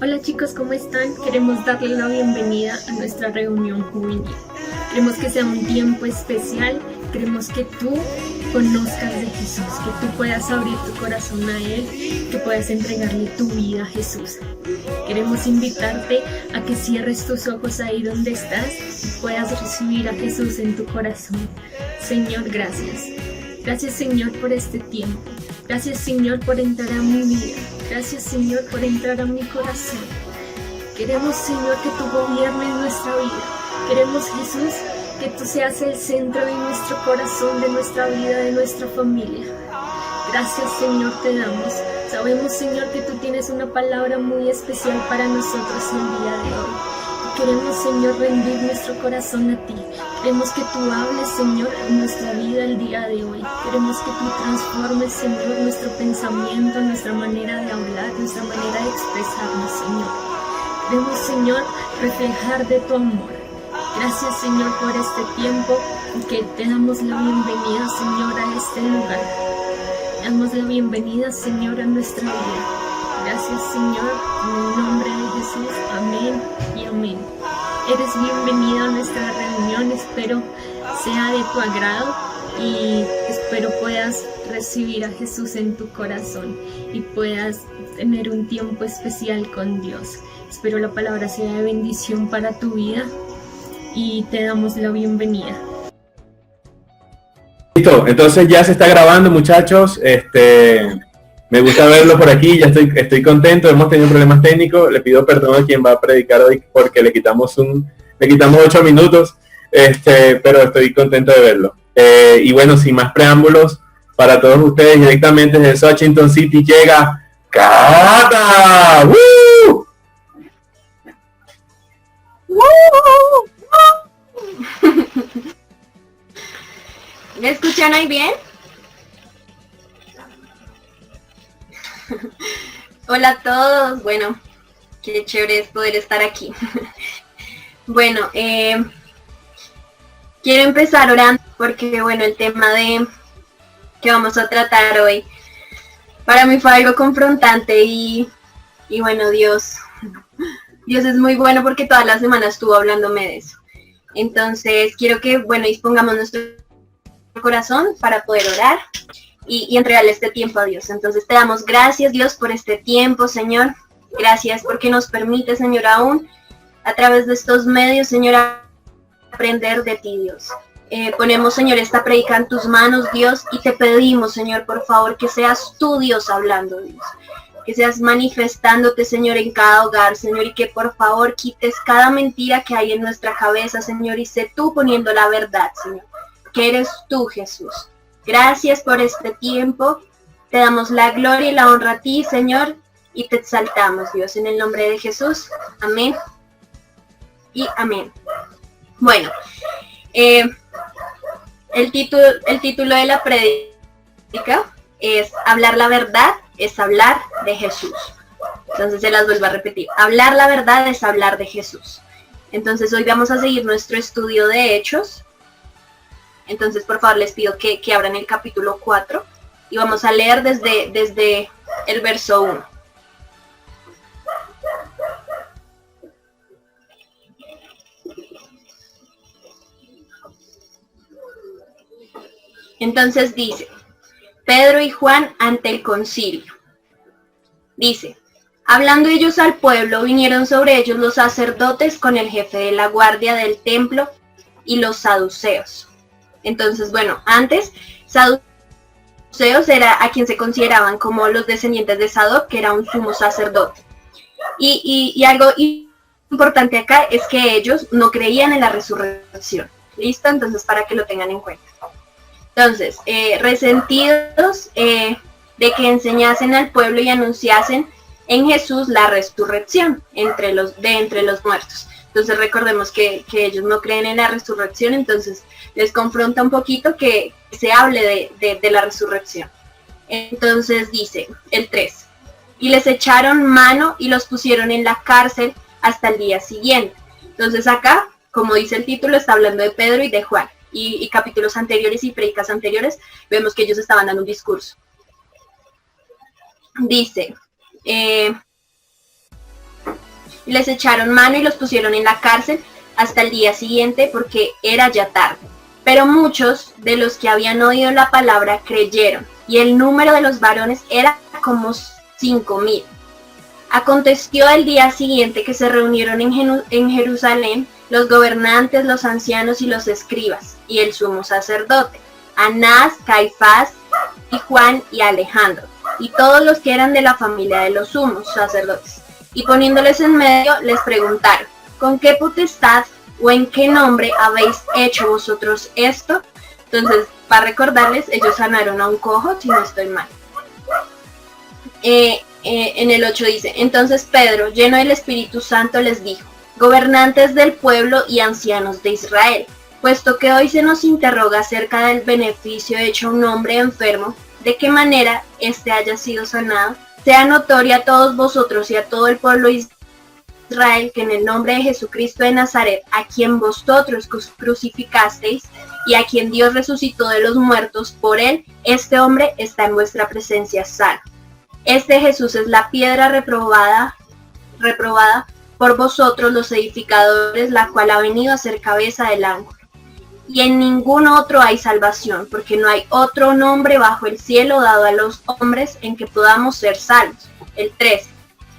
Hola chicos, ¿cómo están? Queremos darles la bienvenida a nuestra reunión juvenil. Queremos que sea un tiempo especial, queremos que tú conozcas de Jesús, que tú puedas abrir tu corazón a Él, que puedas entregarle tu vida a Jesús. Queremos invitarte a que cierres tus ojos ahí donde estás y puedas recibir a Jesús en tu corazón. Señor, gracias. Gracias, Señor, por este tiempo. Gracias, Señor, por entrar a mi vida. Gracias, Señor, por entrar a mi corazón. Queremos, Señor, que tú gobiernes nuestra vida. Queremos, Jesús, que tú seas el centro de nuestro corazón, de nuestra vida, de nuestra familia. Gracias, Señor, te damos. Sabemos, Señor, que tú tienes una palabra muy especial para nosotros el día de hoy. Queremos, Señor, rendir nuestro corazón a ti. Queremos que tú hables, Señor, en nuestra vida el día de hoy. Queremos que tú transformes, Señor, nuestro pensamiento, nuestra manera de hablar, nuestra manera de expresarnos, Señor. Queremos, Señor, reflejar de tu amor. Gracias, Señor, por este tiempo y que te damos la bienvenida, Señor, a este lugar. Damos la bienvenida, Señor, a nuestra vida. Gracias, Señor, en el nombre de Jesús. Amén y amén. Eres bienvenido a nuestra reunión, espero sea de tu agrado y espero puedas recibir a Jesús en tu corazón y puedas tener un tiempo especial con Dios. Espero la palabra sea de bendición para tu vida y te damos la bienvenida. Listo, entonces ya se está grabando, muchachos. Me gusta verlo por aquí, ya estoy contento. Hemos tenido problemas técnicos. Le pido perdón a quien va a predicar hoy porque le quitamos 8 minutos, pero estoy contento de verlo. Y bueno, sin más preámbulos, para todos ustedes, directamente desde Washington City llega Cata. ¡Woo! ¿Me escuchan ahí bien? Hola a todos, bueno, qué chévere es poder estar aquí. Bueno, quiero empezar orando porque, bueno, el tema que vamos a tratar hoy para mí fue algo confrontante y bueno, Dios es muy bueno porque todas las semanas estuvo hablándome de eso. Entonces quiero que, bueno, dispongamos nuestro corazón para poder orar y entregarle este tiempo a Dios. Entonces te damos gracias, Dios, por este tiempo, Señor. Gracias porque nos permite, Señor, aún a través de estos medios, Señor, aprender de ti, Dios. Ponemos, Señor, esta predica en tus manos, Dios, y te pedimos, Señor, por favor, que seas tú, Dios, hablando, Dios. Que seas manifestándote, Señor, en cada hogar, Señor, y que por favor quites cada mentira que hay en nuestra cabeza, Señor, y sé tú poniendo la verdad, Señor, que eres tú, Jesús. Gracias por este tiempo. Te damos la gloria y la honra a ti, Señor, y te exaltamos, Dios, en el nombre de Jesús. Amén y amén. Bueno, el título de la prédica es Hablar la verdad es hablar de Jesús. Entonces se las vuelvo a repetir. Hablar la verdad es hablar de Jesús. Entonces hoy vamos a seguir nuestro estudio de Hechos. Entonces, por favor, les pido que abran el capítulo 4 y vamos a leer desde el verso 1. Entonces dice, Pedro y Juan ante el concilio. Dice, hablando ellos al pueblo, vinieron sobre ellos los sacerdotes con el jefe de la guardia del templo y los saduceos. Entonces, bueno, antes, saduceos era a quien se consideraban como los descendientes de Sadoc, que era un sumo sacerdote. Y algo importante acá es que ellos no creían en la resurrección. ¿Listo? Entonces, para que lo tengan en cuenta. Entonces, resentidos de que enseñasen al pueblo y anunciasen en Jesús la resurrección entre los muertos. Entonces recordemos que ellos no creen en la resurrección, entonces les confronta un poquito que se hable de la resurrección. Entonces dice el 3, y les echaron mano y los pusieron en la cárcel hasta el día siguiente. Entonces acá, como dice el título, está hablando de Pedro y de Juan. Y capítulos anteriores y predicas anteriores, vemos que ellos estaban dando un discurso. Dice, y les echaron mano y los pusieron en la cárcel hasta el día siguiente porque era ya tarde. Pero muchos de los que habían oído la palabra creyeron, y el número de los varones era como 5,000. Aconteció el día siguiente que se reunieron en Jerusalén los gobernantes, los ancianos y los escribas, y el sumo sacerdote, Anás, Caifás, y Juan y Alejandro, y todos los que eran de la familia de los sumos sacerdotes. Y poniéndoles en medio, les preguntaron, ¿con qué potestad o en qué nombre habéis hecho vosotros esto? Entonces, para recordarles, ellos sanaron a un cojo, si no estoy mal. En el 8 dice, entonces Pedro, lleno del Espíritu Santo, les dijo, gobernantes del pueblo y ancianos de Israel, puesto que hoy se nos interroga acerca del beneficio hecho a un hombre enfermo, de qué manera éste haya sido sanado, sea notoria a todos vosotros y a todo el pueblo Israel que en el nombre de Jesucristo de Nazaret, a quien vosotros crucificasteis y a quien Dios resucitó de los muertos, por él, este hombre está en vuestra presencia sano. Este Jesús es la piedra reprobada por vosotros los edificadores, la cual ha venido a ser cabeza del ángulo. Y en ningún otro hay salvación, porque no hay otro nombre bajo el cielo dado a los hombres en que podamos ser salvos. El 13.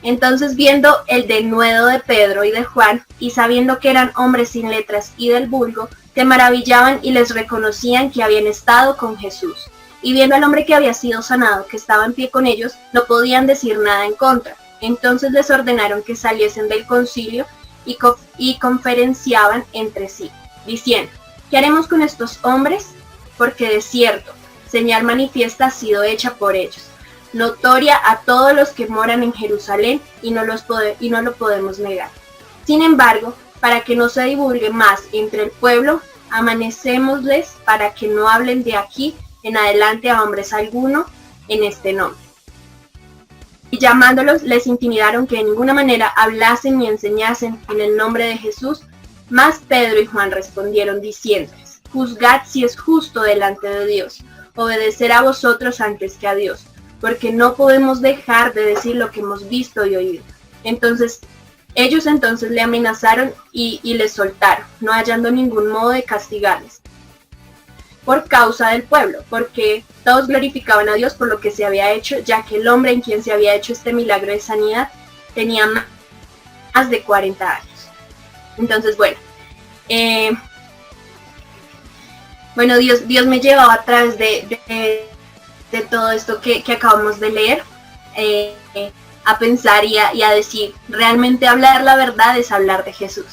Entonces viendo el denuedo de Pedro y de Juan, y sabiendo que eran hombres sin letras y del vulgo, se maravillaban y les reconocían que habían estado con Jesús. Y viendo al hombre que había sido sanado, que estaba en pie con ellos, no podían decir nada en contra. Entonces les ordenaron que saliesen del concilio y conferenciaban entre sí, diciendo, ¿qué haremos con estos hombres? Porque de cierto, señal manifiesta ha sido hecha por ellos, notoria a todos los que moran en Jerusalén, y no lo podemos negar. Sin embargo, para que no se divulgue más entre el pueblo, amanecémosles para que no hablen de aquí en adelante a hombres alguno en este nombre. Y llamándolos, les intimidaron que de ninguna manera hablasen ni enseñasen en el nombre de Jesús. Mas Pedro y Juan respondieron diciéndoles, juzgad si es justo delante de Dios, obedecer a vosotros antes que a Dios, porque no podemos dejar de decir lo que hemos visto y oído. Ellos le amenazaron y les soltaron, no hallando ningún modo de castigarles, por causa del pueblo, porque todos glorificaban a Dios por lo que se había hecho, ya que el hombre en quien se había hecho este milagro de sanidad tenía más de 40 años. Entonces, Dios me llevaba a través de todo esto que acabamos de leer, a pensar y a decir, realmente hablar la verdad es hablar de Jesús,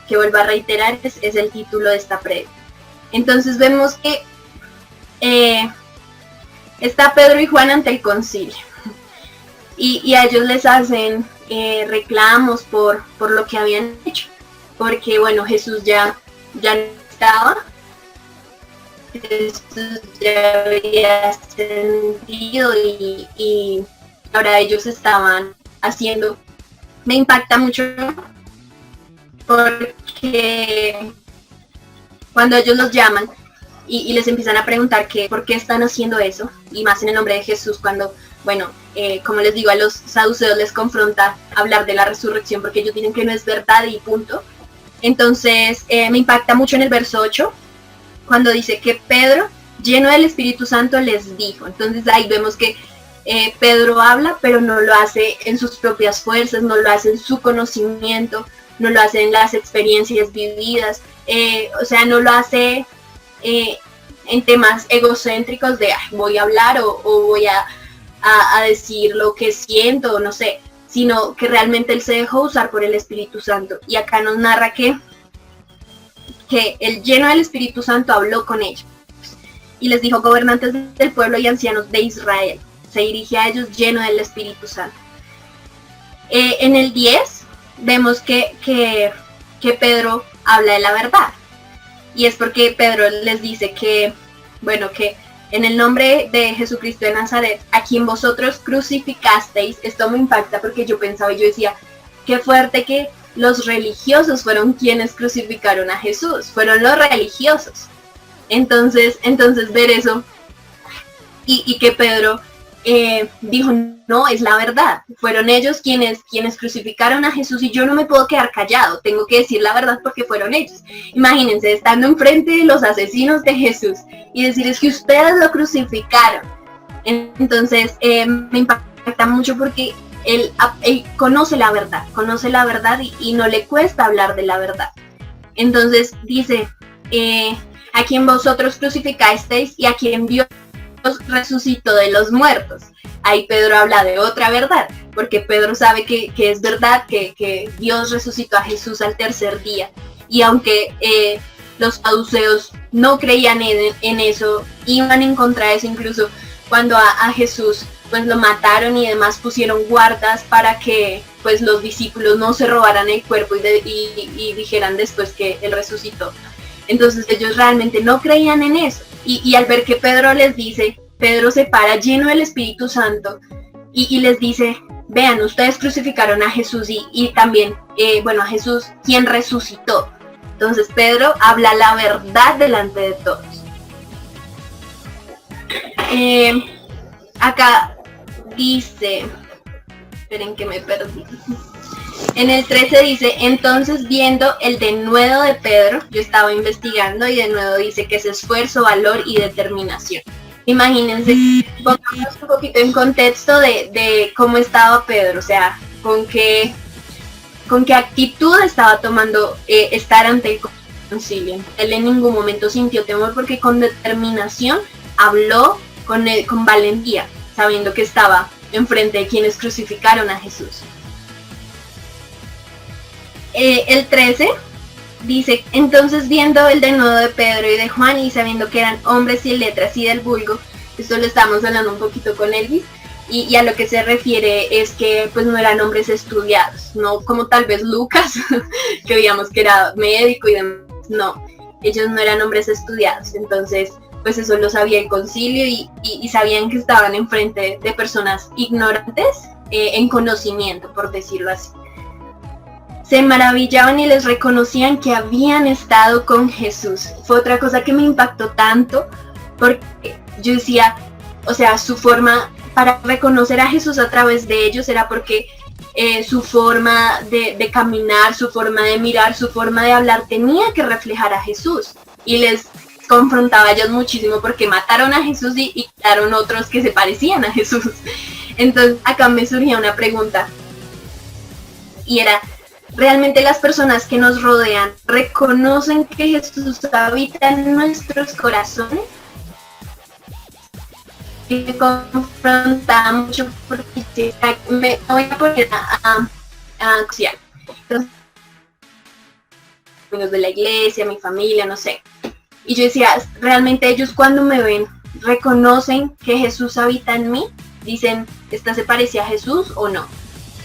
que vuelvo a reiterar, es el título de esta prédica. Entonces vemos que está Pedro y Juan ante el concilio, y a ellos les hacen reclamos por lo que habían hecho, porque Jesús ya no estaba, Jesús ya había ascendido y ahora ellos estaban haciendo. Me impacta mucho porque cuando ellos los llaman y les empiezan a preguntar por qué están haciendo eso, y más en el nombre de Jesús, cuando, como les digo, a los saduceos les confronta hablar de la resurrección porque ellos dicen que no es verdad y punto. Entonces me impacta mucho en el verso 8, cuando dice que Pedro, lleno del Espíritu Santo, les dijo. Entonces ahí vemos que Pedro habla, pero no lo hace en sus propias fuerzas, no lo hace en su conocimiento, no lo hace en las experiencias vividas, no lo hace en temas egocéntricos de voy a hablar o voy a decir lo que siento, o no sé, sino que realmente él se dejó usar por el Espíritu Santo. Y acá nos narra que el lleno del Espíritu Santo habló con ellos y les dijo, gobernantes del pueblo y ancianos de Israel. Se dirige a ellos lleno del Espíritu Santo. En el 10 vemos que Pedro habla de la verdad, y es porque Pedro les dice que en el nombre de Jesucristo de Nazaret, a quien vosotros crucificasteis. Esto me impacta porque yo pensaba y yo decía, qué fuerte que los religiosos fueron quienes crucificaron a Jesús, fueron los religiosos. Entonces ver eso y que Pedro dijo, no, es la verdad. Fueron ellos quienes crucificaron a Jesús y yo no me puedo quedar callado, tengo que decir la verdad porque fueron ellos. Imagínense, estando enfrente de los asesinos de Jesús y decir, es que ustedes lo crucificaron. Entonces, me impacta mucho porque él conoce la verdad y no le cuesta hablar de la verdad. Entonces dice, a quien vosotros crucificasteis y a quien Dios resucitó de los muertos. Ahí Pedro habla de otra verdad, porque Pedro sabe que es verdad que Dios resucitó a Jesús al tercer día. Y aunque los saduceos no creían en eso, iban en contra de eso, incluso cuando a Jesús pues lo mataron y demás pusieron guardas para que pues los discípulos no se robaran el cuerpo y dijeran después que él resucitó. Entonces ellos realmente no creían en eso. Y al ver que Pedro les dice, Pedro se para lleno del Espíritu Santo y les dice, vean, ustedes crucificaron a Jesús y también, a Jesús, quien resucitó. Entonces Pedro habla la verdad delante de todos. Acá dice, esperen que me perdí. En el 13 dice, entonces viendo el denuedo de Pedro, yo estaba investigando y de nuevo dice que es esfuerzo, valor y determinación. Imagínense, pongamos un poquito en contexto de cómo estaba Pedro, o sea, con qué actitud estaba tomando estar ante el concilio. Él en ningún momento sintió temor porque con determinación habló con valentía, sabiendo que estaba enfrente de quienes crucificaron a Jesús. El 13 dice, entonces viendo el denuedo de Pedro y de Juan y sabiendo que eran hombres sin letras y del vulgo, esto lo estamos hablando un poquito con Elvis, y a lo que se refiere es que pues no eran hombres estudiados, no como tal vez Lucas, que veíamos que era médico y demás, no, ellos no eran hombres estudiados, entonces pues eso lo sabía el concilio y sabían que estaban enfrente de personas ignorantes en conocimiento, por decirlo así. Se maravillaban y les reconocían que habían estado con Jesús. Fue otra cosa que me impactó tanto, porque yo decía, o sea, su forma para reconocer a Jesús a través de ellos era porque su forma de caminar, su forma de mirar, su forma de hablar tenía que reflejar a Jesús. Y les confrontaba a ellos muchísimo porque mataron a Jesús y quitaron otros que se parecían a Jesús. Entonces acá me surgía una pregunta y era, ¿realmente las personas que nos rodean reconocen que Jesús habita en nuestros corazones? Y me confrontaba mucho porque me voy a poner a social. Entonces, amigos de la iglesia, mi familia, no sé. Y yo decía, ¿realmente ellos cuando me ven reconocen que Jesús habita en mí? Dicen, ¿esta se parece a Jesús o no?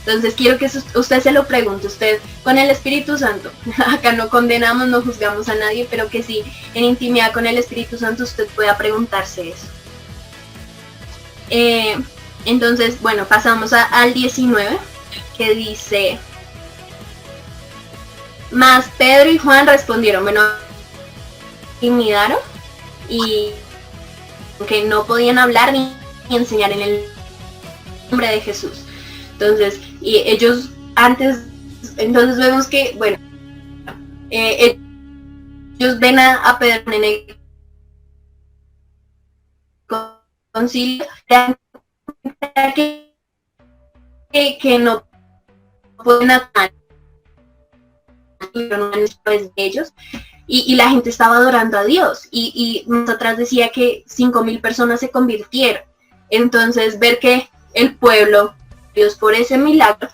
Entonces quiero que usted se lo pregunte, usted con el Espíritu Santo. Acá no condenamos, no juzgamos a nadie, pero que sí, en intimidad con el Espíritu Santo usted pueda preguntarse eso. Entonces, bueno, pasamos al 19, que dice, mas Pedro y Juan respondieron, bueno, intimidaron y que no podían hablar ni enseñar en el nombre de Jesús. Entonces, y ellos entonces vemos que, bueno, ellos ven a Pedro en el concilio, que no pueden hablar de ellos, y la gente estaba adorando a Dios, y más atrás decía que 5,000 personas se convirtieron. Entonces, ver que el pueblo, Dios por ese milagro,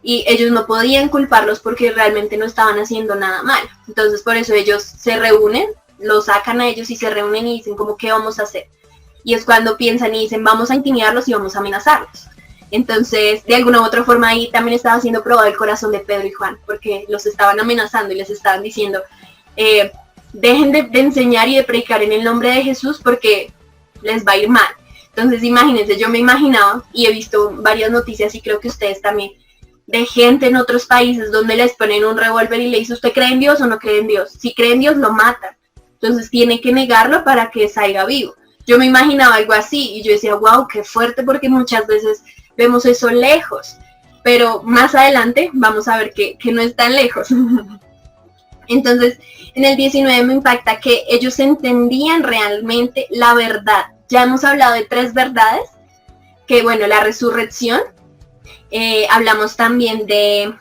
y ellos no podían culparlos porque realmente no estaban haciendo nada mal. Entonces por eso ellos se reúnen, los sacan a ellos y se reúnen y dicen como, ¿qué vamos a hacer? Y es cuando piensan y dicen, vamos a intimidarlos y vamos a amenazarlos. Entonces, de alguna u otra forma ahí también estaba siendo probado el corazón de Pedro y Juan, porque los estaban amenazando y les estaban diciendo, dejen de enseñar y de predicar en el nombre de Jesús porque les va a ir mal. Entonces imagínense, yo me imaginaba, y he visto varias noticias y creo que ustedes también, de gente en otros países donde les ponen un revólver y le dicen, ¿usted cree en Dios o no cree en Dios? Si cree en Dios, lo matan. Entonces tiene que negarlo para que salga vivo. yo me imaginaba algo así y yo decía, wow, qué fuerte, porque muchas veces vemos eso lejos, pero más adelante vamos a ver que no es tan lejos. Entonces, en el 19 me impacta que ellos entendían realmente la verdad. Ya hemos hablado de 3 verdades, que bueno, la resurrección, hablamos también de,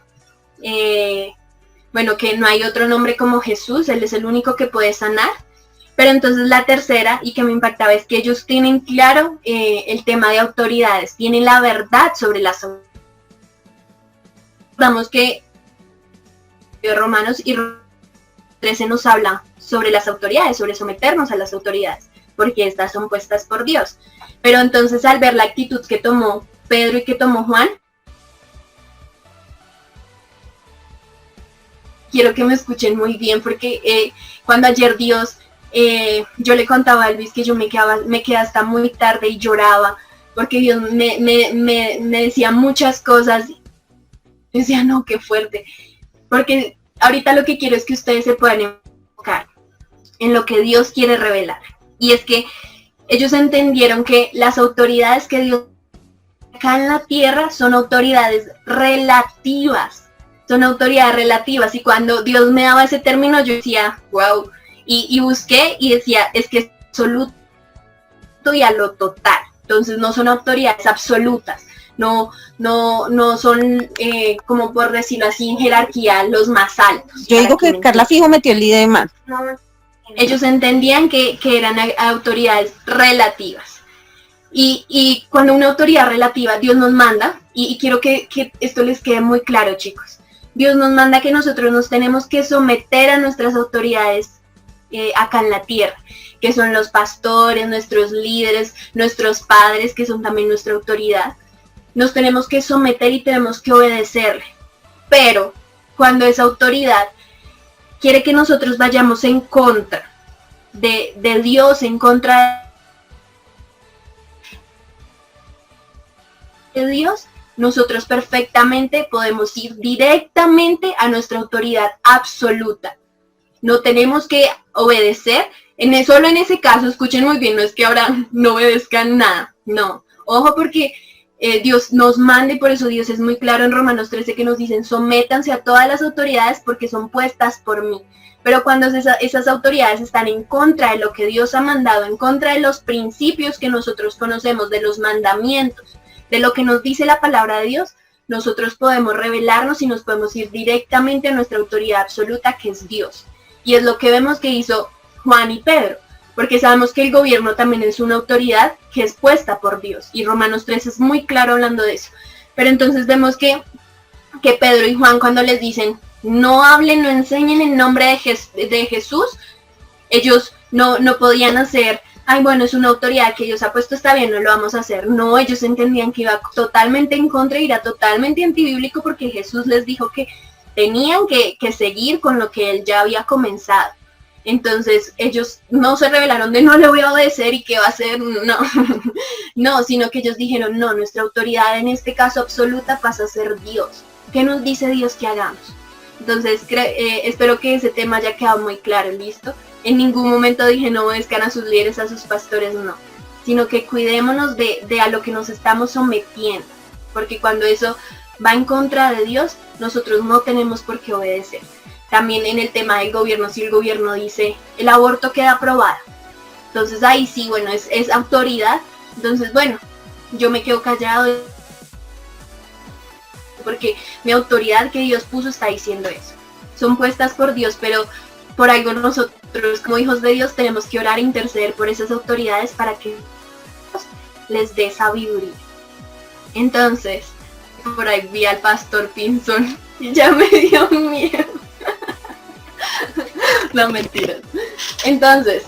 bueno, que no hay otro nombre como Jesús, Él es el único que puede sanar. Pero entonces la tercera, y que me impactaba, es que ellos tienen claro el tema de autoridades, tienen la verdad sobre las autoridades. Vamos que Romanos y 13 nos habla sobre las autoridades, sobre someternos a las autoridades, porque estas son puestas por Dios. Pero entonces al ver la actitud que tomó Pedro y que tomó Juan, quiero que me escuchen muy bien, porque cuando ayer Dios, yo le contaba a Elvis que yo me quedé hasta muy tarde y lloraba, porque Dios me decía muchas cosas. Yo decía, no, qué fuerte, porque ahorita lo que quiero es que ustedes se puedan enfocar en lo que Dios quiere revelar. Y es que ellos entendieron que las autoridades que Dios acá en la tierra son autoridades relativas. Son autoridades relativas. Y cuando Dios me daba ese término, yo decía, wow. Y busqué y decía, es que es absoluto y a lo total. Entonces no son autoridades absolutas. No son, como por decirlo así, en jerarquía, los más altos. Yo digo que Carla fijo metió el líder de más. Ellos entendían que eran autoridades relativas. Y cuando una autoridad relativa, Dios nos manda, y quiero que esto les quede muy claro, chicos. Dios nos manda que nosotros nos tenemos que someter a nuestras autoridades acá en la tierra, que son los pastores, nuestros líderes, nuestros padres, que son también nuestra autoridad. Nos tenemos que someter y tenemos que obedecerle. Pero cuando esa autoridad quiere que nosotros vayamos en contra de Dios, en contra de Dios, nosotros perfectamente podemos ir directamente a nuestra autoridad absoluta. No tenemos que obedecer. Solo en ese caso, escuchen muy bien, no es que ahora no obedezcan nada. No, ojo, porque Dios nos manda, y por eso Dios es muy claro en Romanos 13 que nos dicen, sométanse a todas las autoridades porque son puestas por mí. Pero cuando esas autoridades están en contra de lo que Dios ha mandado, en contra de los principios que nosotros conocemos, de los mandamientos, de lo que nos dice la palabra de Dios, nosotros podemos rebelarnos y nos podemos ir directamente a nuestra autoridad absoluta, que es Dios. Y es lo que vemos que hizo Juan y Pedro, porque sabemos que el gobierno también es una autoridad que es puesta por Dios, y Romanos 3 es muy claro hablando de eso. Pero entonces vemos que Pedro y Juan, cuando les dicen, no hablen, no enseñen en nombre de Jesús, ellos no podían hacer, ay, bueno, es una autoridad que Dios ha puesto, está bien, no lo vamos a hacer. No, ellos entendían que iba totalmente en contra, era totalmente antibíblico, porque Jesús les dijo que tenían que seguir con lo que él ya había comenzado. Entonces ellos no se rebelaron de no le voy a obedecer y qué va a hacer, no, no, sino que ellos dijeron, no, nuestra autoridad en este caso absoluta pasa a ser Dios. ¿Qué nos dice Dios que hagamos? Entonces espero que ese tema haya quedado muy claro, ¿listo? En ningún momento dije no obedezcan a sus líderes, a sus pastores, no, sino que cuidémonos de a lo que nos estamos sometiendo, porque cuando eso va en contra de Dios, nosotros no tenemos por qué obedecer. También en el tema del gobierno, si el gobierno dice el aborto queda aprobado, entonces ahí sí, bueno, es autoridad. Entonces, bueno, yo me quedo callado porque mi autoridad que Dios puso está diciendo eso. Son puestas por Dios, pero por algo nosotros como hijos de Dios tenemos que orar e interceder por esas autoridades para que Dios les dé sabiduría. Entonces, por ahí vi al pastor Pinzón y ya me dio miedo. No, mentiras. Entonces,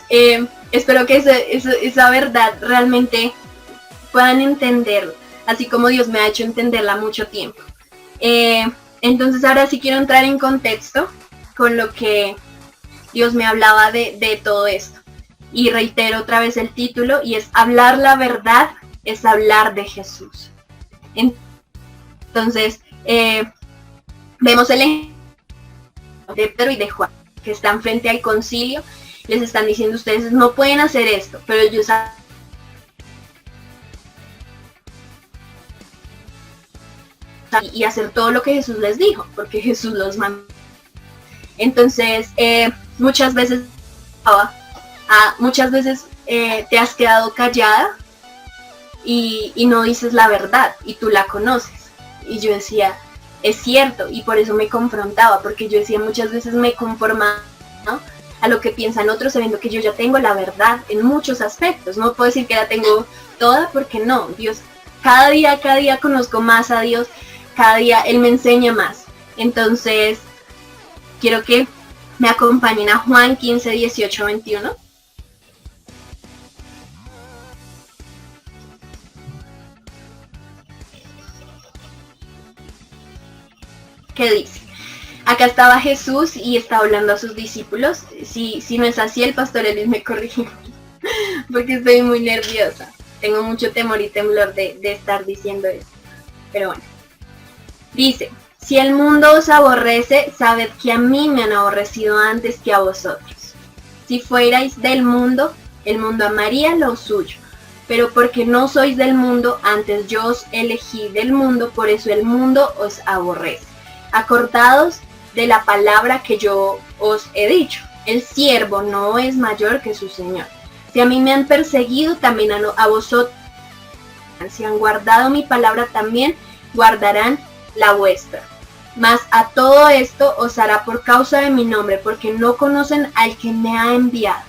espero que esa verdad realmente puedan entenderlo, así como Dios me ha hecho entenderla mucho tiempo. Entonces ahora sí quiero entrar en contexto con lo que Dios me hablaba de todo esto. Y reitero otra vez el título, y es hablar la verdad, es hablar de Jesús. Entonces, vemos el ejemplo de Pedro y de Juan, que están frente al concilio, les están diciendo ustedes no pueden hacer esto, pero ellos y hacer todo lo que Jesús les dijo, porque Jesús los mandó. Entonces, muchas veces te has quedado callada y no dices la verdad, y tú la conoces. Y yo decía, es cierto, y por eso me confrontaba, porque yo decía, muchas veces me conformaba, ¿no?, a lo que piensan otros, sabiendo que yo ya tengo la verdad en muchos aspectos. No puedo decir que la tengo toda, porque no, Dios, cada día conozco más a Dios, cada día Él me enseña más. Entonces, quiero que me acompañen a Juan 15, 18, 21. ¿Qué dice? Acá estaba Jesús y estaba hablando a sus discípulos. Si no es así, el pastor Elis me corrige, porque estoy muy nerviosa. Tengo mucho temor y temblor de estar diciendo eso. Pero bueno. Dice, si el mundo os aborrece, sabed que a mí me han aborrecido antes que a vosotros. Si fuerais del mundo, el mundo amaría lo suyo. Pero porque no sois del mundo, antes yo os elegí del mundo, por eso el mundo os aborrece. Acordaos de la palabra que yo os he dicho. El siervo no es mayor que su señor. Si a mí me han perseguido, también a vosotros. Si han guardado mi palabra, también guardarán la vuestra. Mas a todo esto os hará por causa de mi nombre, porque no conocen al que me ha enviado.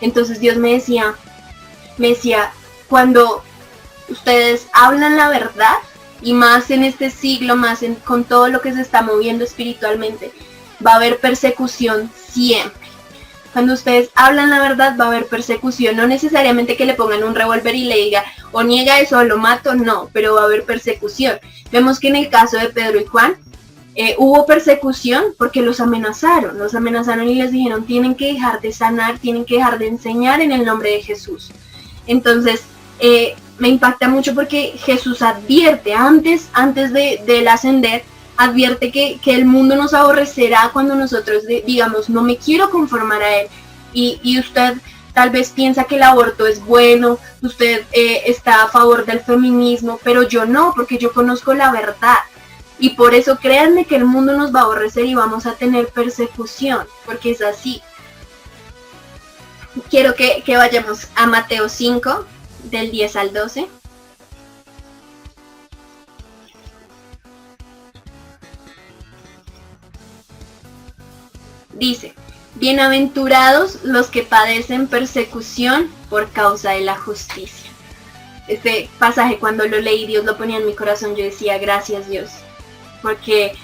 Entonces Dios me decía, cuando ustedes hablan la verdad, y más en este siglo, con todo lo que se está moviendo espiritualmente, va a haber persecución siempre. Cuando ustedes hablan la verdad, va a haber persecución. No necesariamente que le pongan un revólver y le diga, o niega eso o lo mato, no, pero va a haber persecución. Vemos que en el caso de Pedro y Juan, hubo persecución porque los amenazaron y les dijeron, tienen que dejar de sanar, tienen que dejar de enseñar en el nombre de Jesús. Entonces, me impacta mucho porque Jesús advierte, antes de él ascender, advierte que el mundo nos aborrecerá cuando nosotros digamos, no me quiero conformar a él. Y usted tal vez piensa que el aborto es bueno, usted está a favor del feminismo, pero yo no, porque yo conozco la verdad. Y por eso créanme que el mundo nos va a aborrecer y vamos a tener persecución, porque es así. Quiero que vayamos a Mateo 5, del 10 al 12. Dice, bienaventurados los que padecen persecución por causa de la justicia. Este pasaje, cuando lo leí, Dios lo ponía en mi corazón, yo decía, gracias Dios, porque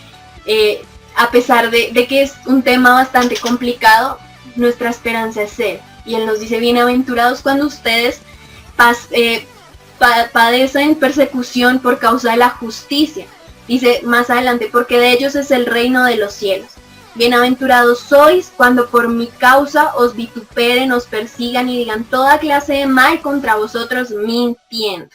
a pesar de que es un tema bastante complicado, nuestra esperanza es Él. Y Él nos dice, bienaventurados cuando ustedes padecen persecución por causa de la justicia. Dice más adelante, porque de ellos es el reino de los cielos. Bienaventurados sois cuando por mi causa os vituperen, os persigan y digan toda clase de mal contra vosotros mintiendo.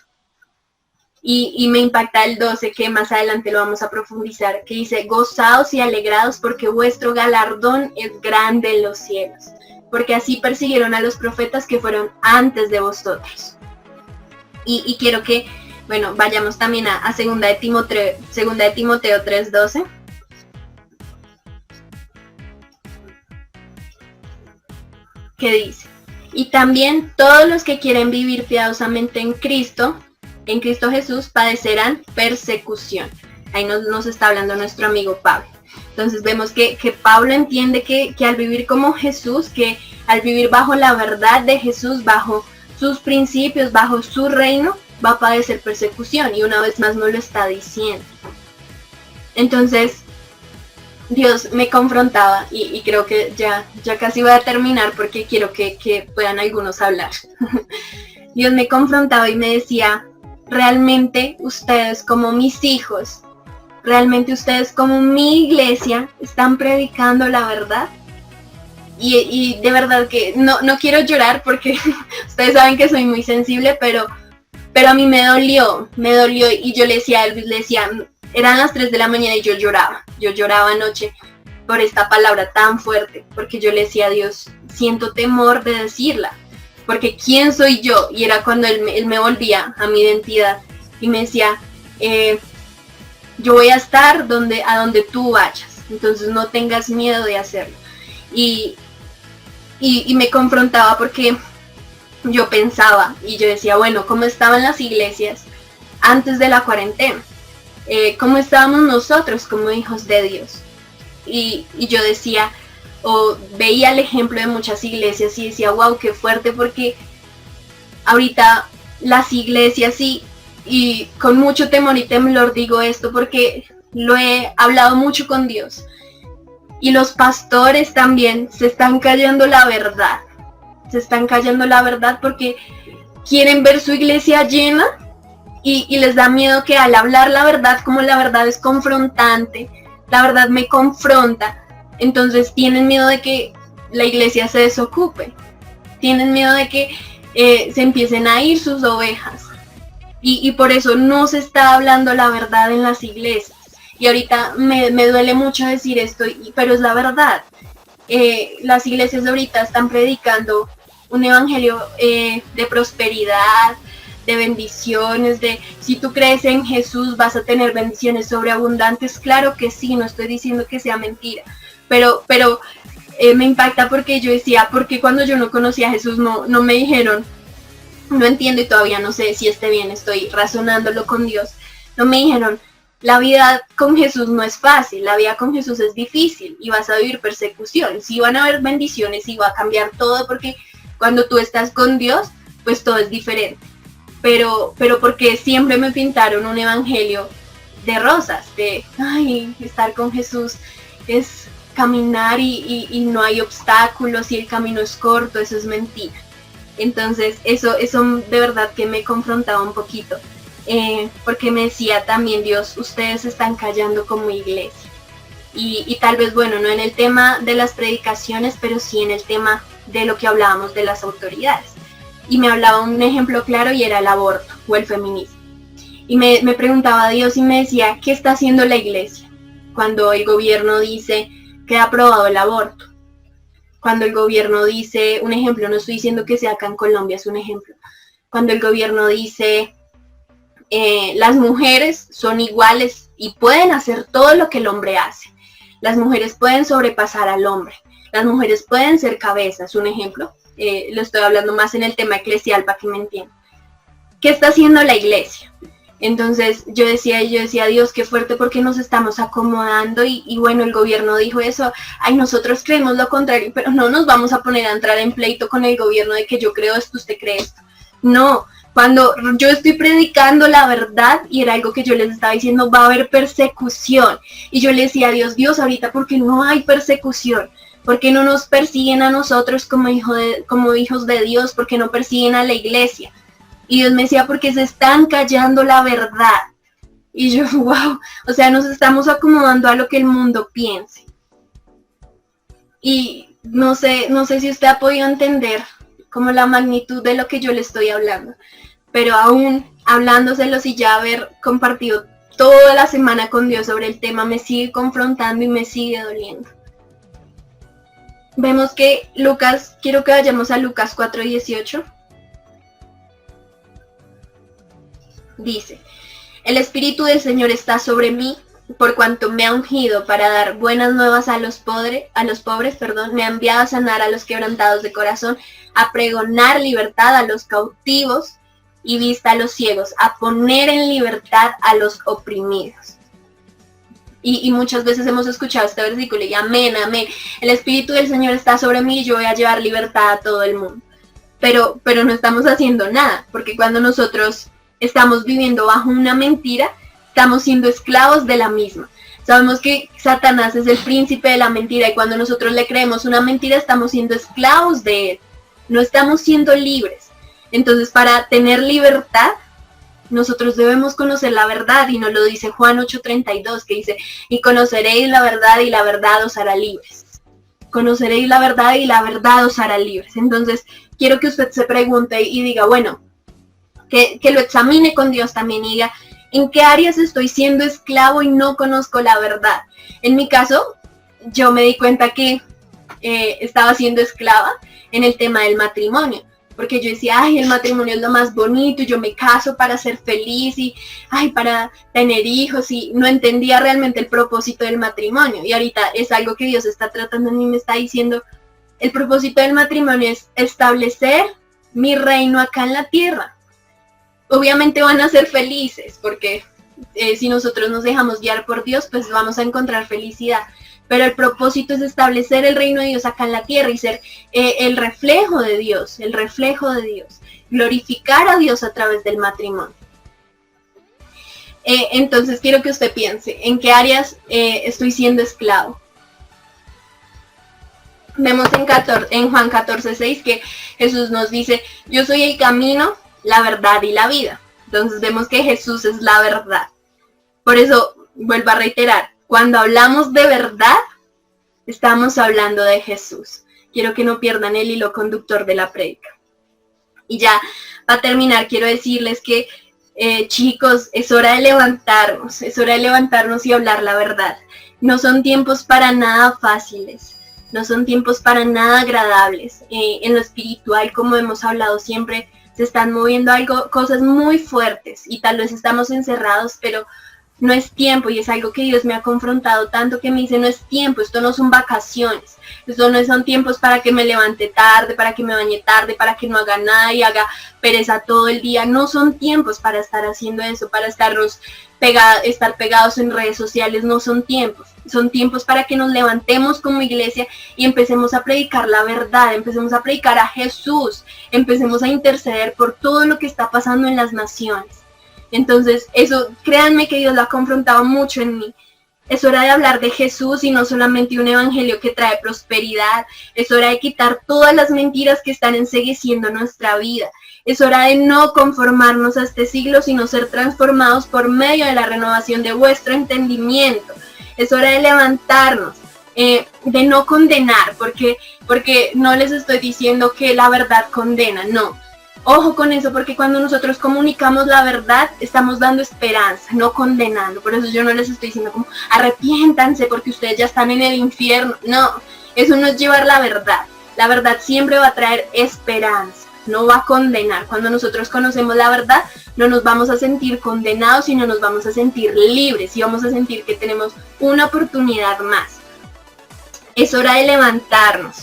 Y me impacta el 12, que más adelante lo vamos a profundizar, que dice, gozaos y alegrados porque vuestro galardón es grande en los cielos, porque así persiguieron a los profetas que fueron antes de vosotros. Y quiero que, bueno, vayamos también a 2 de Timoteo 3:12. Que dice, y también todos los que quieren vivir piadosamente en Cristo Jesús, padecerán persecución. Ahí nos está hablando nuestro amigo Pablo. Entonces vemos que Pablo entiende que al vivir como Jesús, que al vivir bajo la verdad de Jesús, bajo sus principios, bajo su reino, va a padecer persecución, y una vez más nos lo está diciendo. Entonces, Dios me confrontaba, y creo que ya casi voy a terminar porque quiero que puedan algunos hablar. Dios me confrontaba y me decía, realmente ustedes como mis hijos, realmente ustedes como mi iglesia, están predicando la verdad. Y de verdad que no quiero llorar porque ustedes saben que soy muy sensible, pero a mí me dolió, y yo le decía a Elvis, eran las 3 de la mañana y yo lloraba anoche por esta palabra tan fuerte, porque yo le decía a Dios, siento temor de decirla, porque ¿quién soy yo? Y era cuando él me volvía a mi identidad y me decía, yo voy a estar a donde tú vayas, entonces no tengas miedo de hacerlo. Y me confrontaba porque yo pensaba y yo decía, bueno, ¿cómo estaban las iglesias antes de la cuarentena? ¿Cómo estábamos nosotros como hijos de Dios? Y yo decía, o veía el ejemplo de muchas iglesias y decía, wow, qué fuerte, porque ahorita las iglesias y con mucho temor y temblor digo esto porque lo he hablado mucho con Dios, y los pastores también se están callando la verdad, porque quieren ver su iglesia llena y les da miedo que al hablar la verdad, como la verdad es confrontante, la verdad me confronta, entonces tienen miedo de que la iglesia se desocupe, tienen miedo de que se empiecen a ir sus ovejas, y por eso no se está hablando la verdad en las iglesias. Y ahorita me duele mucho decir esto, pero es la verdad. Las iglesias de ahorita están predicando un evangelio de prosperidad, de bendiciones, de si tú crees en Jesús vas a tener bendiciones sobreabundantes. Claro que sí, no estoy diciendo que sea mentira, pero me impacta porque yo decía, porque cuando yo no conocía a Jesús no me dijeron, no entiendo y todavía no sé si esté bien, estoy razonándolo con Dios, no me dijeron, la vida con Jesús no es fácil, la vida con Jesús es difícil y vas a vivir persecución, sí van a haber bendiciones y va a cambiar todo, porque cuando tú estás con Dios, pues todo es diferente, pero porque siempre me pintaron un evangelio de rosas, de, ay, estar con Jesús es caminar y no hay obstáculos y el camino es corto, eso es mentira. Entonces eso de verdad que me confrontaba un poquito, porque me decía también Dios, ustedes se están callando como iglesia, y tal vez, bueno, no en el tema de las predicaciones, pero sí en el tema de lo que hablábamos de las autoridades, y me hablaba un ejemplo claro y era el aborto o el feminismo, y me preguntaba a Dios y me decía, ¿qué está haciendo la iglesia cuando el gobierno dice que ha aprobado el aborto? Cuando el gobierno dice, un ejemplo, no estoy diciendo que sea acá en Colombia, es un ejemplo, cuando el gobierno dice, las mujeres son iguales y pueden hacer todo lo que el hombre hace, las mujeres pueden sobrepasar al hombre, las mujeres pueden ser cabezas, un ejemplo, lo estoy hablando más en el tema eclesial para que me entiendan. ¿Qué está haciendo la iglesia? Entonces yo decía, Dios, qué fuerte, porque nos estamos acomodando y bueno, el gobierno dijo eso, ay, nosotros creemos lo contrario, pero no nos vamos a poner a entrar en pleito con el gobierno de que yo creo esto, usted cree esto. No, cuando yo estoy predicando la verdad, y era algo que yo les estaba diciendo, va a haber persecución. Y yo le decía a Dios, ahorita, ¿por qué no hay persecución? ¿Por qué no nos persiguen a nosotros como hijos de Dios? ¿Por qué no persiguen a la iglesia? Y Dios me decía, porque se están callando la verdad. Y yo, wow, o sea, nos estamos acomodando a lo que el mundo piense. Y no sé si usted ha podido entender como la magnitud de lo que yo le estoy hablando. Pero aún hablándoselos y ya haber compartido toda la semana con Dios sobre el tema, me sigue confrontando y me sigue doliendo. Vemos que Lucas, quiero que vayamos a Lucas 4:18. Dice, el Espíritu del Señor está sobre mí, por cuanto me ha ungido para dar buenas nuevas a los pobres, me ha enviado a sanar a los quebrantados de corazón, a pregonar libertad a los cautivos y vista a los ciegos, a poner en libertad a los oprimidos. Y muchas veces hemos escuchado este versículo y amén, amén. El Espíritu del Señor está sobre mí y yo voy a llevar libertad a todo el mundo. Pero no estamos haciendo nada, porque cuando nosotros estamos viviendo bajo una mentira, estamos siendo esclavos de la misma. Sabemos que Satanás es el príncipe de la mentira y cuando nosotros le creemos una mentira, estamos siendo esclavos de él. No estamos siendo libres. Entonces, para tener libertad, nosotros debemos conocer la verdad, y nos lo dice Juan 8:32, que dice, y conoceréis la verdad y la verdad os hará libres. Conoceréis la verdad y la verdad os hará libres. Entonces, quiero que usted se pregunte y diga, bueno, que lo examine con Dios también y diga, ¿en qué áreas estoy siendo esclavo y no conozco la verdad? En mi caso, yo me di cuenta que estaba siendo esclava en el tema del matrimonio. porque yo decía, ay, el matrimonio es lo más bonito, yo me caso para ser feliz y, ay, para tener hijos, y no entendía realmente el propósito del matrimonio. Y ahorita es algo que Dios está tratando en mí, me está diciendo, el propósito del matrimonio es establecer mi reino acá en la tierra. Obviamente van a ser felices, porque si nosotros nos dejamos guiar por Dios, pues vamos a encontrar felicidad. Pero el propósito es establecer el reino de Dios acá en la tierra y ser el reflejo de Dios, glorificar a Dios a través del matrimonio. Entonces quiero que usted piense, ¿en qué áreas estoy siendo esclavo? Vemos en Juan 14:6 que Jesús nos dice, yo soy el camino, la verdad y la vida. Entonces vemos que Jesús es la verdad. Por eso, vuelvo a reiterar, cuando hablamos de verdad, estamos hablando de Jesús. Quiero que no pierdan el hilo conductor de la prédica. Y ya, para terminar, quiero decirles que, chicos, es hora de levantarnos y hablar la verdad. No son tiempos para nada fáciles, no son tiempos para nada agradables. En lo espiritual, como hemos hablado siempre, se están moviendo cosas muy fuertes y tal vez estamos encerrados, pero no es tiempo, y es algo que Dios me ha confrontado tanto, que me dice, no es tiempo, esto no son vacaciones, esto no son tiempos para que me levante tarde, para que me bañe tarde, para que no haga nada y haga pereza todo el día. No son tiempos para estar haciendo eso, para estar pegados en redes sociales. No son tiempos, son tiempos para que nos levantemos como iglesia y empecemos a predicar la verdad, empecemos a predicar a Jesús, empecemos a interceder por todo lo que está pasando en las naciones. Entonces, eso, créanme que Dios lo ha confrontado mucho en mí. Es hora de hablar de Jesús y no solamente un evangelio que trae prosperidad. Es hora de quitar todas las mentiras que están encegueciendo nuestra vida. Es hora de no conformarnos a este siglo, sino ser transformados por medio de la renovación de vuestro entendimiento. Es hora de levantarnos, de no condenar, porque no les estoy diciendo que la verdad condena, no. Ojo con eso, porque cuando nosotros comunicamos la verdad, estamos dando esperanza, no condenando. Por eso yo no les estoy diciendo como, arrepiéntanse porque ustedes ya están en el infierno. No, eso no es llevar la verdad. La verdad siempre va a traer esperanza, no va a condenar. Cuando nosotros conocemos la verdad, no nos vamos a sentir condenados, sino nos vamos a sentir libres y vamos a sentir que tenemos una oportunidad más. Es hora de levantarnos,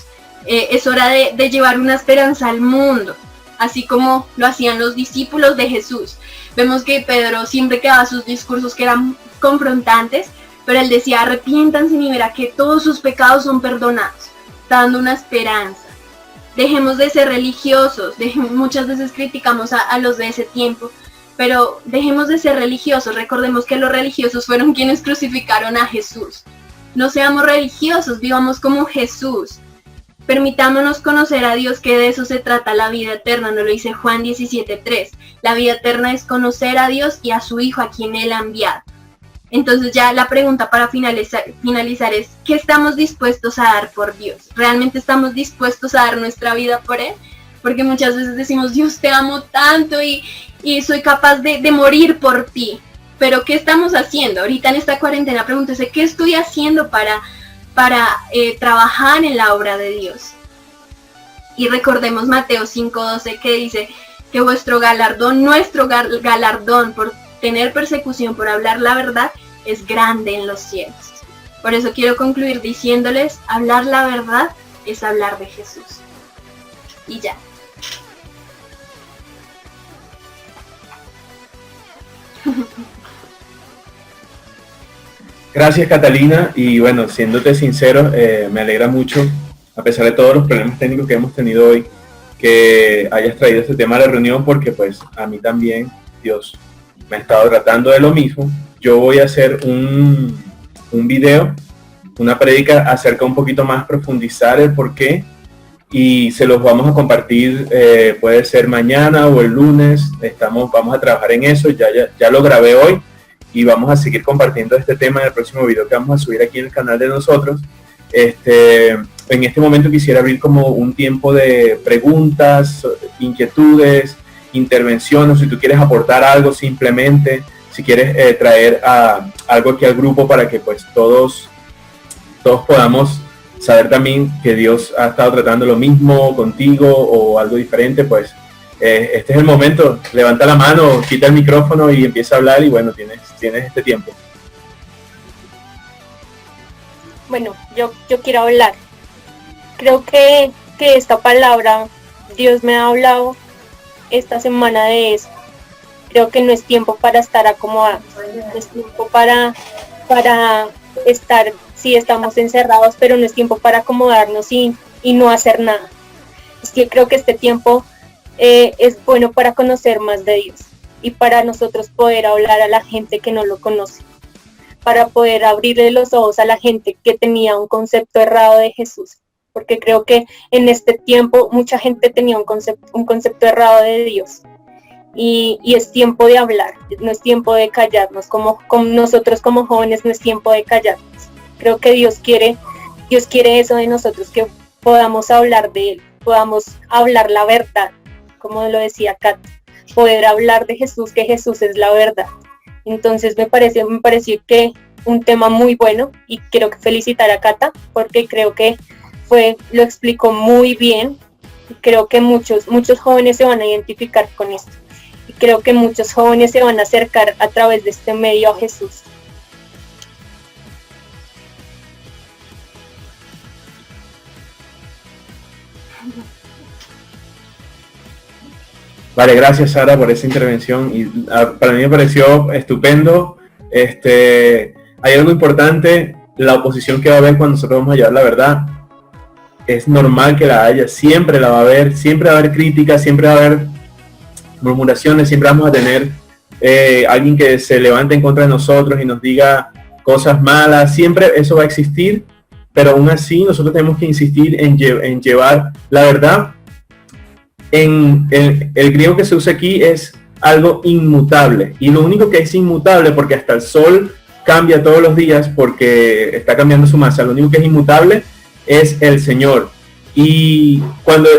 es hora de llevar una esperanza al mundo, así como lo hacían los discípulos de Jesús. Vemos que Pedro siempre que daba sus discursos que eran confrontantes, pero él decía, arrepiéntanse y verá que todos sus pecados son perdonados, dando una esperanza. Dejemos de ser religiosos, muchas veces criticamos a los de ese tiempo, pero dejemos de ser religiosos. Recordemos que los religiosos fueron quienes crucificaron a Jesús. No seamos religiosos, vivamos como Jesús. Permitámonos conocer a Dios, que de eso se trata la vida eterna, nos lo dice Juan 17:3. La vida eterna es conocer a Dios y a su Hijo, a quien Él ha enviado. Entonces ya la pregunta para finalizar es, ¿qué estamos dispuestos a dar por Dios? ¿Realmente estamos dispuestos a dar nuestra vida por Él? Porque muchas veces decimos, Dios, te amo tanto y soy capaz de morir por ti. Pero ¿qué estamos haciendo? Ahorita en esta cuarentena pregúntese, ¿qué estoy haciendo para trabajar en la obra de Dios? Y recordemos Mateo 5:12, que dice que nuestro galardón por tener persecución, por hablar la verdad, es grande en los cielos. Por eso quiero concluir diciéndoles, hablar la verdad es hablar de Jesús. Y ya. Gracias, Catalina, y bueno, siéndote sincero, me alegra mucho, a pesar de todos los problemas técnicos que hemos tenido hoy, que hayas traído este tema a la reunión, porque pues a mí también Dios me ha estado tratando de lo mismo. Yo voy a hacer un video, una prédica acerca un poquito más, profundizar el por qué, y se los vamos a compartir, puede ser mañana o el lunes. Vamos a trabajar en eso, ya lo grabé hoy, y vamos a seguir compartiendo este tema en el próximo video que vamos a subir aquí en el canal de nosotros. En este momento quisiera abrir como un tiempo de preguntas, inquietudes, intervenciones, si tú quieres aportar algo simplemente, si quieres traer algo aquí al grupo para que pues todos podamos saber también que Dios ha estado tratando lo mismo contigo o algo diferente, pues este es el momento. Levanta la mano, quita el micrófono y empieza a hablar, y bueno, tienes este tiempo. Bueno, yo quiero hablar. Creo que esta palabra, Dios me ha hablado esta semana de eso. Creo que no es tiempo para estar acomodados, no es tiempo para estar, sí estamos encerrados, pero no es tiempo para acomodarnos y no hacer nada. Es que creo que este tiempo es bueno para conocer más de Dios y para nosotros poder hablar a la gente que no lo conoce, para poder abrirle los ojos a la gente que tenía un concepto errado de Jesús, porque creo que en este tiempo mucha gente tenía un concepto errado de Dios. Y es tiempo de hablar, no es tiempo de callarnos, como nosotros como jóvenes no es tiempo de callarnos. Creo que Dios quiere eso de nosotros, que podamos hablar de Él, podamos hablar la verdad, como lo decía Kat, poder hablar de Jesús, que Jesús es la verdad. Entonces me pareció que un tema muy bueno, y quiero felicitar a Cata, porque creo que lo explicó muy bien. Creo que muchos jóvenes se van a identificar con esto. Y creo que muchos jóvenes se van a acercar a través de este medio a Jesús. Vale, gracias Sara por esa intervención, y para mí me pareció estupendo. Hay algo importante, la oposición que va a haber cuando nosotros vamos a llevar la verdad. Es normal que la haya, siempre la va a haber, siempre va a haber críticas, siempre va a haber murmuraciones, siempre vamos a tener alguien que se levante en contra de nosotros y nos diga cosas malas, siempre eso va a existir, pero aún así nosotros tenemos que insistir en llevar la verdad. El griego que se usa aquí es algo inmutable, y lo único que es inmutable, porque hasta el sol cambia todos los días porque está cambiando su masa, lo único que es inmutable es el Señor. Y cuando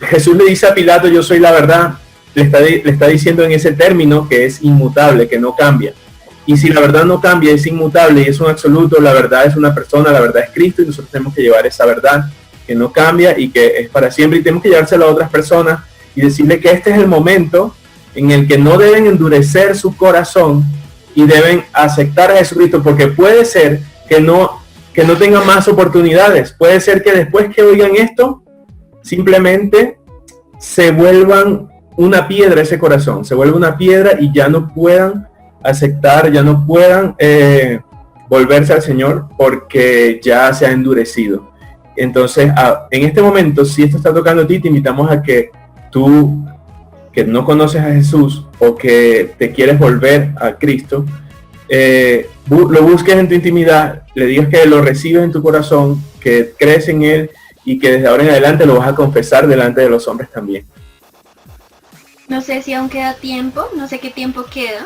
Jesús le dice a Pilato, yo soy la verdad, le está diciendo en ese término que es inmutable, que no cambia. Y si la verdad no cambia, es inmutable y es un absoluto, la verdad es una persona, la verdad es Cristo, y nosotros tenemos que llevar esa verdad que no cambia y que es para siempre, y tenemos que llevársela a otras personas y decirle que este es el momento en el que no deben endurecer su corazón y deben aceptar a Jesucristo, porque puede ser que no tengan más oportunidades, puede ser que después que oigan esto, simplemente se vuelvan una piedra ese corazón, se vuelve una piedra y ya no puedan aceptar, ya no puedan volverse al Señor porque ya se ha endurecido. Entonces, en este momento, si esto está tocando a ti, te invitamos a que tú, que no conoces a Jesús o que te quieres volver a Cristo, lo busques en tu intimidad, le digas que lo recibes en tu corazón, que crees en Él y que desde ahora en adelante lo vas a confesar delante de los hombres también. No sé si aún queda tiempo, no sé qué tiempo queda.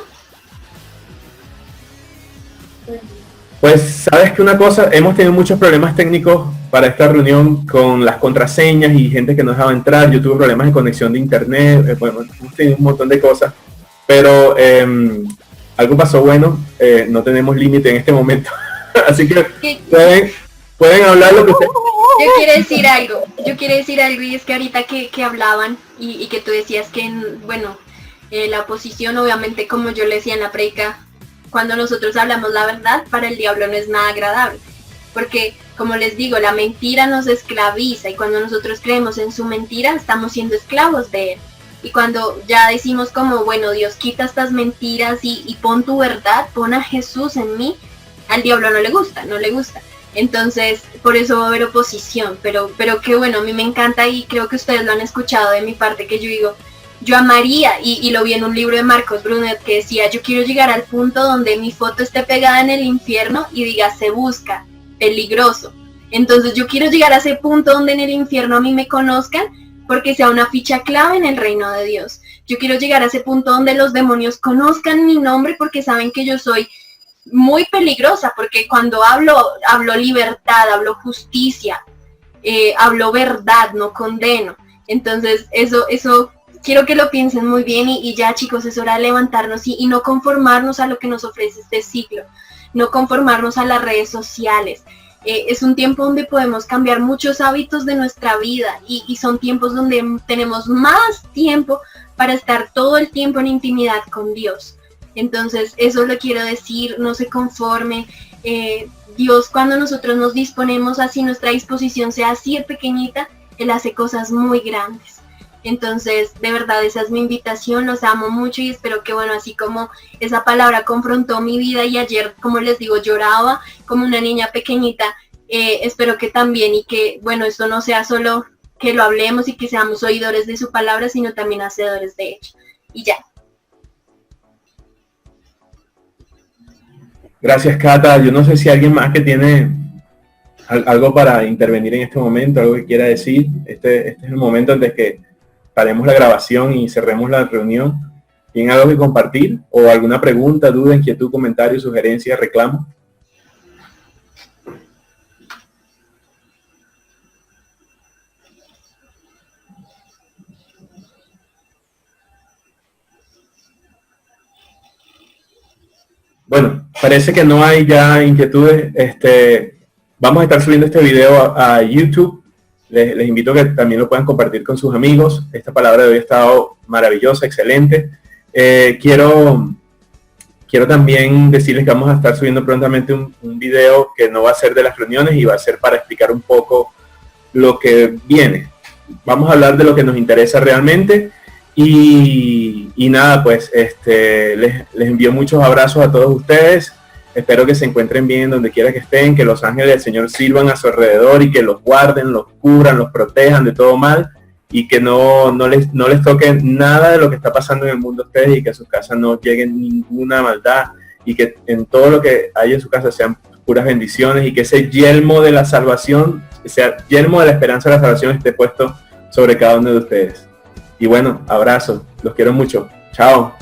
Pues sabes que una cosa, hemos tenido muchos problemas técnicos para esta reunión con las contraseñas y gente que no dejaba entrar. Yo tuve problemas de conexión de internet, bueno, hemos tenido un montón de cosas, pero algo pasó bueno, no tenemos límite en este momento, así que pueden hablar lo que ustedes. Yo quiero decir algo, y es que ahorita que hablaban y que tú decías que, bueno, la oposición, obviamente, como yo le decía en la predica, cuando nosotros hablamos la verdad, para el diablo no es nada agradable, porque, como les digo, la mentira nos esclaviza, y cuando nosotros creemos en su mentira, estamos siendo esclavos de él. Y cuando ya decimos como, bueno, Dios, quita estas mentiras y pon tu verdad, pon a Jesús en mí, al diablo no le gusta. Entonces, por eso va a haber oposición, pero que bueno, a mí me encanta, y creo que ustedes lo han escuchado de mi parte, que yo digo, yo amaría, y lo vi en un libro de Marcos Brunet que decía, yo quiero llegar al punto donde mi foto esté pegada en el infierno y diga, se busca, peligroso. Entonces yo quiero llegar a ese punto donde en el infierno a mí me conozcan, porque sea una ficha clave en el reino de Dios. Yo quiero llegar a ese punto donde los demonios conozcan mi nombre, porque saben que yo soy muy peligrosa, porque cuando hablo libertad, hablo justicia, hablo verdad, no condeno. Entonces eso quiero que lo piensen muy bien, y ya, chicos, es hora de levantarnos y no conformarnos a lo que nos ofrece este siglo, no conformarnos a las redes sociales. Es un tiempo donde podemos cambiar muchos hábitos de nuestra vida y son tiempos donde tenemos más tiempo para estar todo el tiempo en intimidad con Dios. Entonces, eso lo quiero decir, no se conforme. Dios, cuando nosotros nos disponemos, así nuestra disposición sea así de pequeñita, Él hace cosas muy grandes. Entonces, de verdad, esa es mi invitación, los amo mucho y espero que, bueno, así como esa palabra confrontó mi vida y ayer, como les digo, lloraba como una niña pequeñita, espero que también y que, bueno, esto no sea solo que lo hablemos y que seamos oidores de su palabra, sino también hacedores de ella. Y ya. Gracias, Cata. Yo no sé si alguien más que tiene algo para intervenir en este momento, algo que quiera decir. Este es el momento en el que paremos la grabación y cerremos la reunión. ¿Tienen algo que compartir? ¿O alguna pregunta, duda, inquietud, comentario, sugerencia, reclamo? Bueno, parece que no hay ya inquietudes. Vamos a estar subiendo este video a YouTube. Les invito a que también lo puedan compartir con sus amigos. Esta palabra de hoy ha estado maravillosa, excelente. Quiero también decirles que vamos a estar subiendo prontamente un video que no va a ser de las reuniones y va a ser para explicar un poco lo que viene. Vamos a hablar de lo que nos interesa realmente. Y nada, pues les envío muchos abrazos a todos ustedes. Espero que se encuentren bien donde quiera que estén, que los ángeles del Señor sirvan a su alrededor y que los guarden, los cubran, los protejan de todo mal y que no les toque nada de lo que está pasando en el mundo a ustedes y que a sus casas no lleguen ninguna maldad y que en todo lo que hay en su casa sean puras bendiciones y que ese yelmo de la salvación, ese yelmo de la esperanza de la salvación esté puesto sobre cada uno de ustedes. Y bueno, abrazo, los quiero mucho. Chao.